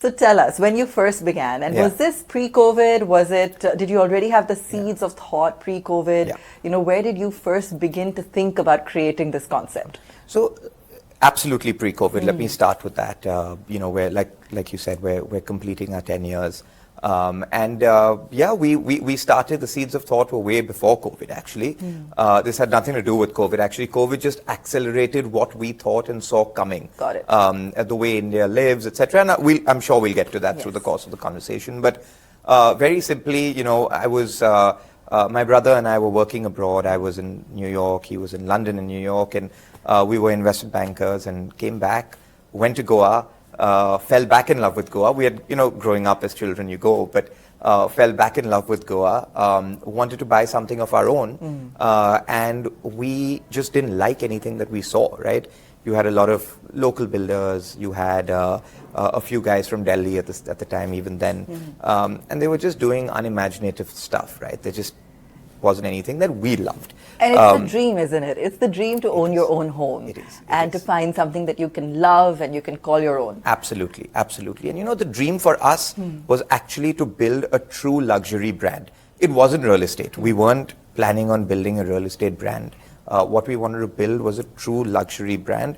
So tell us, when you first began, and was this pre-COVID? Was it, did you already have the seeds of thought pre-COVID? Yeah. You know, where did you first begin to think about creating this concept? So, absolutely pre-COVID. Let me start with that. You know, where, like you said, we're completing our 10 years. We started, the seeds of thought were way before COVID, actually. This had nothing to do with COVID, actually. COVID just accelerated what we thought and saw coming. Got it. The way India lives, etc. And I'm sure we'll get to that through the course of the conversation. But very simply, you know, I was, my brother and I were working abroad. I was in New York, he was in London and New York, and we were investment bankers, and came back, went to Goa, fell back in love with Goa. We had, you know, growing up as children, you go, but fell back in love with Goa, wanted to buy something of our own, and we just didn't like anything that we saw, right? You had a lot of local builders, you had a few guys from Delhi at the time, even then, and they were just doing unimaginative stuff, right? There just wasn't anything that we loved. And it's the dream, isn't it? It's the dream to own your own home. It is. And to find something that you can love and you can call your own. Absolutely, absolutely. And you know, the dream for us was actually to build a true luxury brand. It wasn't real estate. We weren't planning on building a real estate brand. What we wanted to build was a true luxury brand.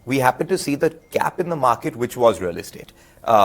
We happened to see the gap in the market, which was real estate,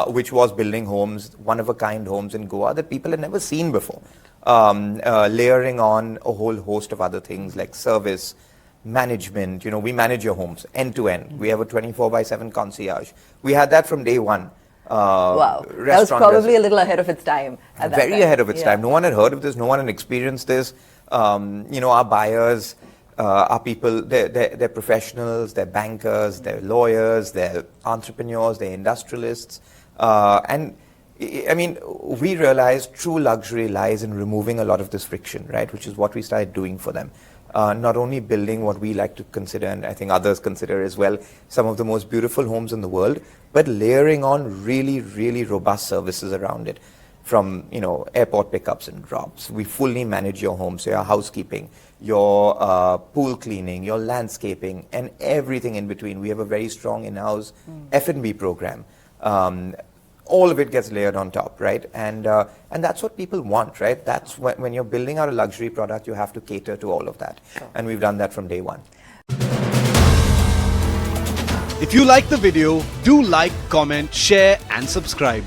which was building homes, one-of-a-kind homes in Goa that people had never seen before. Layering on a whole host of other things like service, management. You know, we manage your homes end to end. We have a 24/7 concierge. We had that from day one. Wow, that was probably a little ahead of its time. At that Very time. ahead of its time. No one had heard of this. No one had experienced this. You know, our buyers, our people, they're professionals, they're bankers, they're lawyers, they're entrepreneurs, they're industrialists, and I mean, we realized true luxury lies in removing a lot of this friction, right? Which is what we started doing for them. Not only building what we like to consider, and I think others consider as well, some of the most beautiful homes in the world, but layering on really, really robust services around it. From, you know, airport pickups and drops. We fully manage your home, so your housekeeping, your pool cleaning, your landscaping, and everything in between. We have a very strong in-house F&B program. All of it gets layered on top, right? And that's what people want, right? That's when you're building out a luxury product, you have to cater to all of that. Sure. And we've done that from day one. If you like the video, do like, comment, share, and subscribe.